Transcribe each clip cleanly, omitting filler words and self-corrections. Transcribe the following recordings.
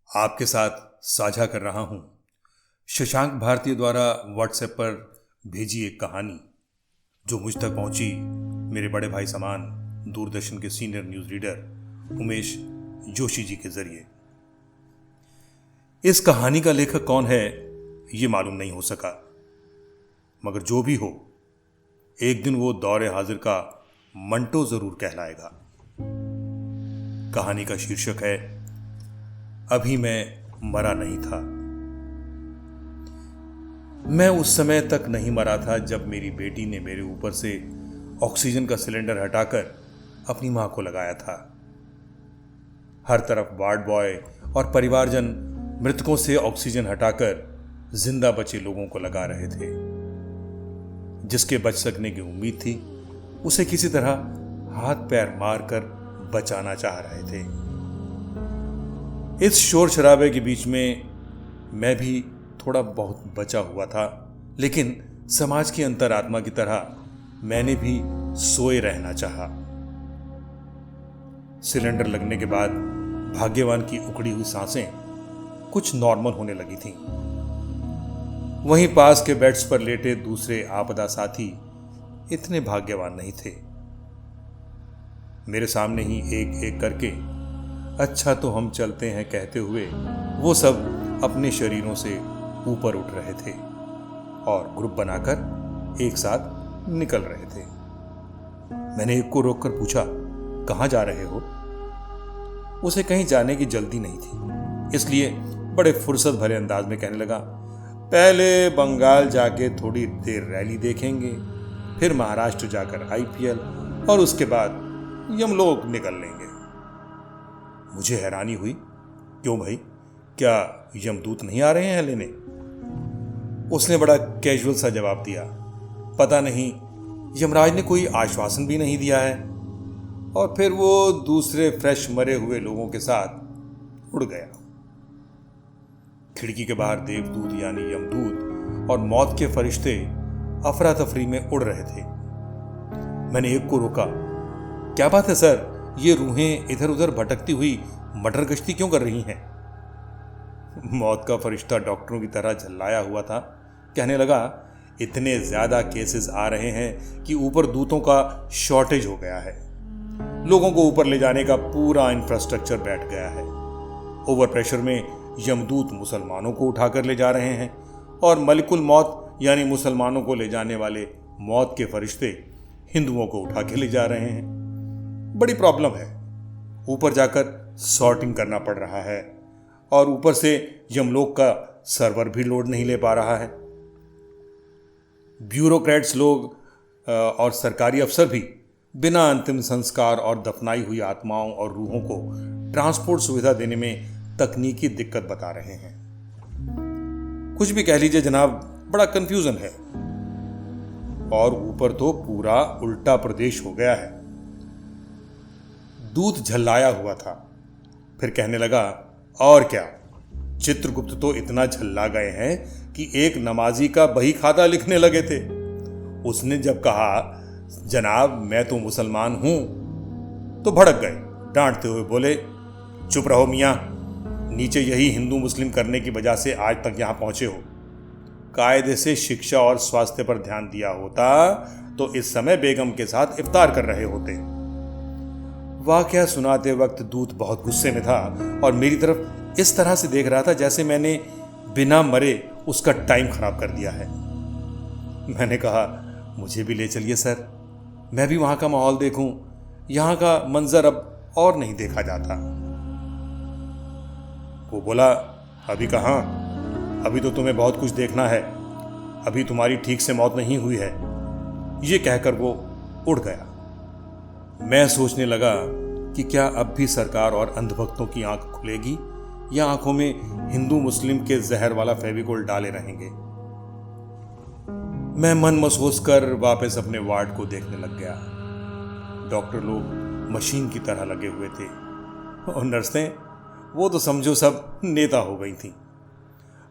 आपके साथ साझा कर रहा हूं शशांक भारती द्वारा व्हाट्सएप पर भेजी एक कहानी जो मुझ तक पहुंची मेरे बड़े भाई समान दूरदर्शन के senior news reader Umesh Joshi ji के जरिए। इस कहानी का लेखक कौन है ये मालूम नहीं हो सका, मगर जो भी हो एक दिन वो दौरे हाजिर का मंटो जरूर कहलाएगा। कहानी का शीर्षक है अभी मैं मरा नहीं था। मैं उस समय तक नहीं मरा था जब मेरी बेटी ने मेरे ऊपर से ऑक्सीजन का सिलेंडर हटाकर अपनी मां को लगाया था। हर तरफ वार्ड बॉय और परिवारजन मृतकों से ऑक्सीजन हटाकर जिंदा बचे लोगों को लगा रहे थे। जिसके बच सकने की उम्मीद थी उसे किसी तरह हाथ पैर मारकर बचाना चाह रहे थे। इस शोर शराबे के बीच में मैं भी थोड़ा बहुत बचा हुआ था, लेकिन समाज की अंतरात्मा की तरह मैंने भी सोए रहना चाहा। सिलेंडर लगने के बाद भाग्यवान की उखड़ी हुई सांसें कुछ नॉर्मल होने लगी थीं। वहीं पास के बेड्स पर लेटे दूसरे आपदा साथी इतने भाग्यवान नहीं थे। मेरे सामने ही एक एक करके अच्छा तो हम चलते हैं कहते हुए वो सब अपने शरीरों से ऊपर उठ रहे थे और ग्रुप बनाकर एक साथ निकल रहे थे। मैंने एक को रोककर पूछा, कहाँ जा रहे हो? उसे कहीं जाने की जल्दी नहीं थी, इसलिए बड़े फुर्सत भरे अंदाज में कहने लगा, पहले बंगाल जाके थोड़ी देर रैली देखेंगे, फिर महाराष्ट्र जाकर आईपीएल और उसके बाद यमलोक निकल लेंगे। मुझे हैरानी हुई, क्यों भाई, क्या यमदूत नहीं आ रहे हैं लेने? उसने बड़ा कैजुअल सा जवाब दिया, पता नहीं, यमराज ने कोई आश्वासन भी नहीं दिया है। और फिर वो दूसरे फ्रेश मरे हुए लोगों के साथ उड़ गया। खिड़की के बाहर देवदूत यानी यमदूत और मौत के फरिश्ते अफरा तफरी में उड़ रहे थे। मैंने एक को रोका, क्या बात है सर, ये रूहें इधर उधर भटकती हुई मटर गश्ती क्यों कर रही हैं? मौत का फरिश्ता डॉक्टरों की तरह झल्लाया हुआ था, कहने लगा, इतने ज्यादा केसेस आ रहे हैं कि ऊपर दूतों का शॉर्टेज हो गया है। लोगों को ऊपर ले जाने का पूरा इंफ्रास्ट्रक्चर बैठ गया है। ओवर प्रेशर में यमदूत मुसलमानों को उठाकर ले जा रहे हैं और मलिकुल मौत यानी मुसलमानों को ले जाने वाले मौत के फरिश्ते हिंदुओं को उठा के ले जा रहे हैं। बड़ी प्रॉब्लम है। ऊपर जाकर सॉर्टिंग करना पड़ रहा है और ऊपर से यमलोक का सर्वर भी लोड नहीं ले पा रहा है। ब्यूरोक्रेट्स लोग और सरकारी अफसर भी बिना अंतिम संस्कार और दफनाई हुई आत्माओं और रूहों को ट्रांसपोर्ट सुविधा देने में तकनीकी दिक्कत बता रहे हैं। कुछ भी कह लीजिए जनाब, बड़ा कंफ्यूजन है। और ऊपर तो पूरा उल्टा प्रदेश हो गया है। दूत झल्लाया हुआ था, फिर कहने लगा, और क्या, चित्रगुप्त तो इतना झल्ला गए हैं कि एक नमाजी का बही खाता लिखने लगे थे। उसने जब कहा, जनाब मैं तो मुसलमान हूं, तो भड़क गए। डांटते हुए बोले, चुप रहो मियां, नीचे यही हिंदू मुस्लिम करने की वजह से आज तक यहां पहुंचे हो। कायदे से शिक्षा और स्वास्थ्य पर ध्यान दिया होता तो इस समय बेगम के साथ इफ्तार कर रहे होते। वाकया सुनाते वक्त दूत बहुत गुस्से में था और मेरी तरफ इस तरह से देख रहा था जैसे मैंने बिना मरे उसका टाइम खराब कर दिया है। मैंने कहा, मुझे भी ले चलिए सर, मैं भी वहां का माहौल देखूं, यहां का मंजर अब और नहीं देखा जाता। वो बोला, अभी कहां, अभी तो तुम्हें बहुत कुछ देखना है, अभी तुम्हारी ठीक से मौत नहीं हुई है। ये कहकर वो उड़ गया। मैं सोचने लगा कि क्या अब भी सरकार और अंधभक्तों की आंख खुलेगी या आंखों में हिंदू मुस्लिम के जहर वाला फेविकोल डाले रहेंगे। मैं मन महसूस कर वापस अपने वार्ड को देखने लग गया। डॉक्टर लोग मशीन की तरह लगे हुए थे और नर्सें, वो तो समझो सब नेता हो गई थीं।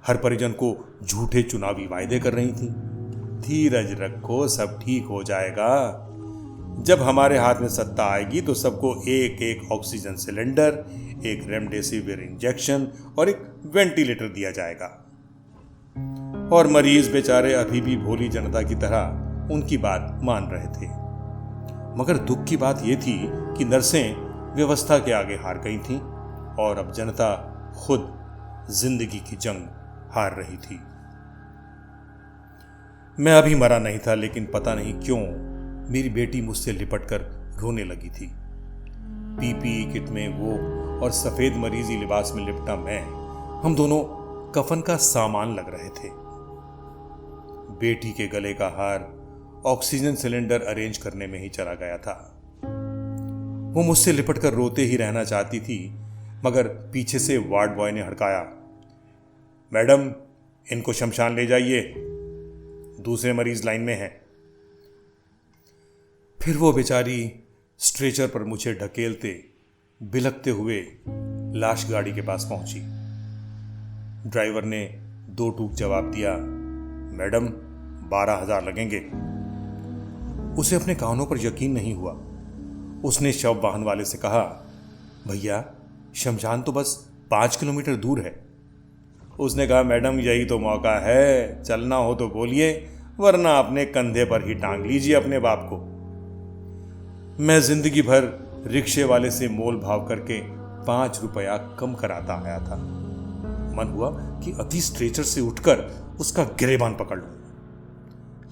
हर परिजन को झूठे चुनावी वायदे कर रही थीं। धीरज रखो, सब ठीक हो जाएगा। जब हमारे हाथ में सत्ता आएगी तो सबको एक एक ऑक्सीजन सिलेंडर, एक रेमडेसिविर इंजेक्शन और एक वेंटिलेटर दिया जाएगा। और मरीज बेचारे अभी भी भोली जनता की तरह उनकी बात मान रहे थे। मगर दुख की बात यह थी कि नर्सें व्यवस्था के आगे हार गई थीं और अब जनता खुद जिंदगी की जंग हार रही थी। मैं अभी मरा नहीं था, लेकिन पता नहीं क्यों मेरी बेटी मुझसे लिपटकर रोने लगी थी। पीपीई किट में वो और सफेद मरीजी लिबास में लिपटा मैं, हम दोनों कफन का सामान लग रहे थे। बेटी के गले का हार ऑक्सीजन सिलेंडर अरेंज करने में ही चला गया था। वो मुझसे लिपटकर रोते ही रहना चाहती थी, मगर पीछे से वार्ड बॉय ने हड़काया, मैडम इनको शमशान ले जाइए, दूसरे मरीज लाइन में हैं। फिर वो बेचारी स्ट्रेचर पर मुझे ढकेलते बिलखते हुए लाश गाड़ी के पास पहुंची। ड्राइवर ने 2 टूक जवाब दिया, मैडम 12,000 लगेंगे। उसे अपने कानों पर यकीन नहीं हुआ। उसने शव वाहन वाले से कहा, भैया शमशान तो बस 5 किलोमीटर दूर है। उसने कहा, मैडम यही तो मौका है, चलना हो तो बोलिए, वरना अपने कंधे पर ही टांग लीजिए अपने बाप को। मैं जिंदगी भर रिक्शे वाले से मोल भाव करके 5 रुपया कम कराता आया था। मन हुआ कि अति स्ट्रेचर से उठकर उसका गिरेबान पकड़ लूं,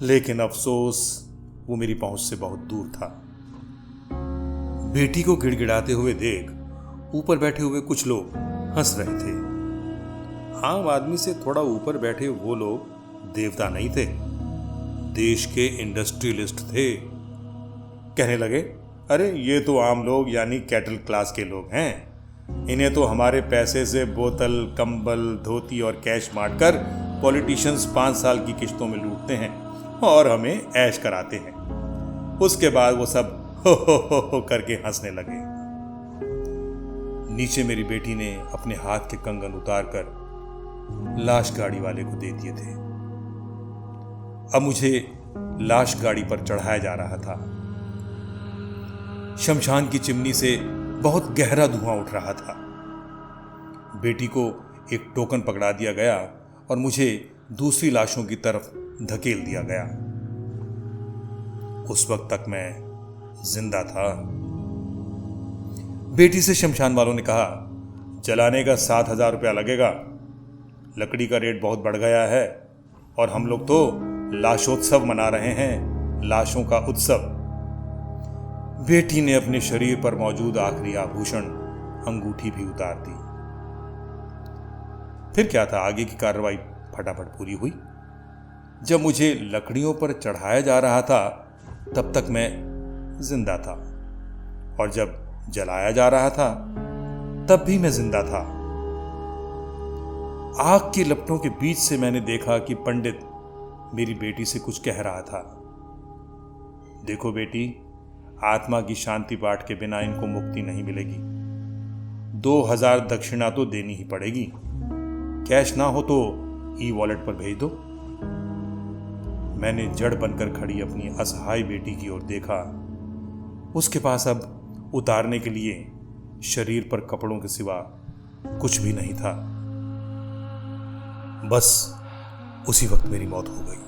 लेकिन अफसोस वो मेरी पहुंच से बहुत दूर था। बेटी को गिड़गिड़ाते हुए देख ऊपर बैठे हुए कुछ लोग हंस रहे थे। आम आदमी से थोड़ा ऊपर बैठे वो लोग देवता नहीं थे, देश के इंडस्ट्रियलिस्ट थे। कहने लगे, अरे ये तो आम लोग यानी कैटल क्लास के लोग हैं, इन्हें तो हमारे पैसे से बोतल, कंबल, धोती और कैश बांटकर पॉलिटिशियंस 5 साल की किश्तों में लूटते हैं और हमें ऐश कराते हैं। उसके बाद वो सब हो करके हंसने लगे। नीचे मेरी बेटी ने अपने हाथ के कंगन उतारकर लाश गाड़ी वाले को दे दिए थे। अब मुझे लाश गाड़ी पर चढ़ाया जा रहा था। शमशान की चिमनी से बहुत गहरा धुआं उठ रहा था। बेटी को एक टोकन पकड़ा दिया गया और मुझे दूसरी लाशों की तरफ धकेल दिया गया। उस वक्त तक मैं जिंदा था। बेटी से शमशान वालों ने कहा, जलाने का 7,000 रुपया लगेगा, लकड़ी का रेट बहुत बढ़ गया है और हम लोग तो लाशोत्सव मना रहे हैं, लाशों का उत्सव। बेटी ने अपने शरीर पर मौजूद आखिरी आभूषण अंगूठी भी उतार दी। फिर क्या था, आगे की कार्रवाई फटाफट पूरी हुई। जब मुझे लकड़ियों पर चढ़ाया जा रहा था तब तक मैं जिंदा था, और जब जलाया जा रहा था तब भी मैं जिंदा था। आग की लपटों के बीच से मैंने देखा कि पंडित मेरी बेटी से कुछ कह रहा था। देखो बेटी, आत्मा की शांति पाठ के बिना इनको मुक्ति नहीं मिलेगी। 2,000 दक्षिणा तो देनी ही पड़ेगी। कैश ना हो तो ई-वॉलेट पर भेज दो। मैंने जड़ बनकर खड़ी अपनी असहाय बेटी की ओर देखा। उसके पास अब उतारने के लिए शरीर पर कपड़ों के सिवा कुछ भी नहीं था। बस उसी वक्त मेरी मौत हो गई।